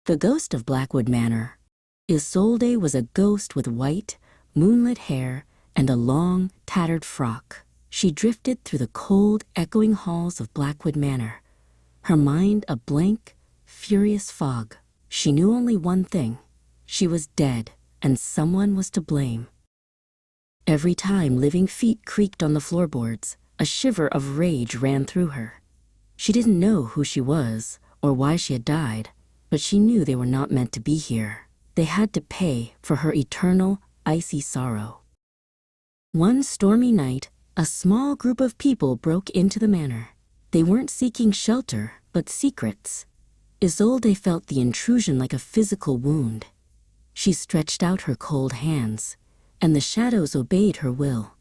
The ghost of Blackwood Manor. Isolde was a ghost with white, moonlit hair and a long, tattered frock. She drifted through the cold, echoing halls of Blackwood Manor, her mind a blank, furious fog. She knew only one thing. She was dead, and someone was to blame. Every time living feet creaked on the floorboards, a shiver of rage ran through her. She didn't know who she was or why she had died, but she knew they were not meant to be here. They had to pay for her eternal, icy sorrow. One stormy night, a small group of people broke into the manor. They weren't seeking shelter, but secrets. Isolde felt the intrusion like a physical wound. She stretched out her cold hands, and the shadows obeyed her will.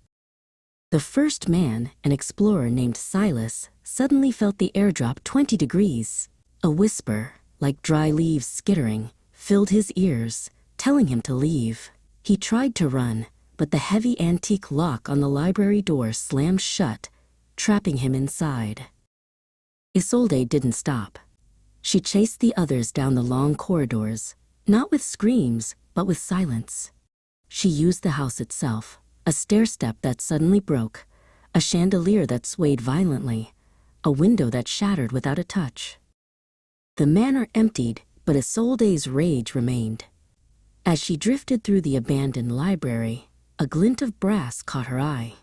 The first man, an explorer named Silas, suddenly felt the air drop 20 degrees. A whisper, like dry leaves skittering, filled his ears, telling him to leave. He tried to run, but the heavy antique lock on the library door slammed shut, trapping him inside. Isolde didn't stop. She chased the others down the long corridors, not with screams, but with silence. She used the house itself, a stair-step that suddenly broke, a chandelier that swayed violently, a window that shattered without a touch. The manor emptied, but Isolde's rage remained. As she drifted through the abandoned library, a glint of brass caught her eye.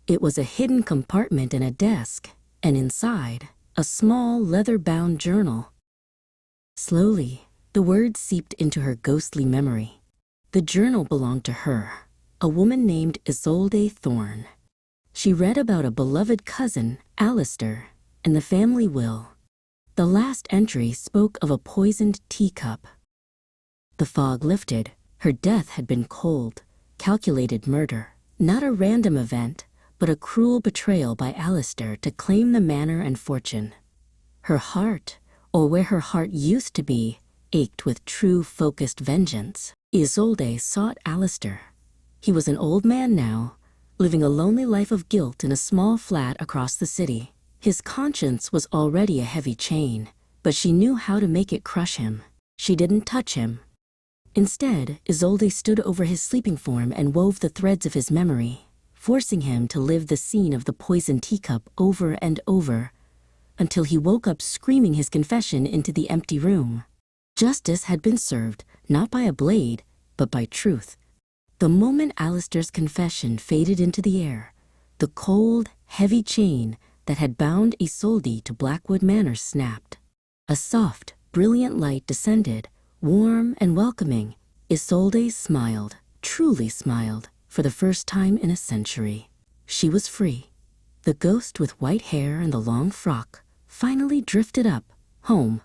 It was a hidden compartment in a desk, and inside, a small leather-bound journal. Slowly, the words seeped into her ghostly memory. The journal belonged to her, a woman named Isolde Thorne. She read about a beloved cousin, Alistair, and the family will. The last entry spoke of a poisoned teacup. The fog lifted. Her death had been cold, calculated murder, not a random event, but a cruel betrayal by Alistair to claim the manor and fortune. Her heart, or where her heart used to be, ached with true focused vengeance. Isolde sought Alistair. He was an old man now, living a lonely life of guilt in a small flat across the city. His conscience was already a heavy chain, but she knew how to make it crush him. She didn't touch him. Instead, Isolde stood over his sleeping form and wove the threads of his memory, forcing him to live the scene of the poisoned teacup over and over, until he woke up screaming his confession into the empty room. Justice had been served, not by a blade, but by truth. The moment Alistair's confession faded into the air, the cold, heavy chain that had bound Isolde to Blackwood Manor snapped. A soft, brilliant light descended, warm and welcoming. Isolde smiled, truly smiled, for the first time in a century. She was free. The ghost with white hair and the long frock finally drifted up, home.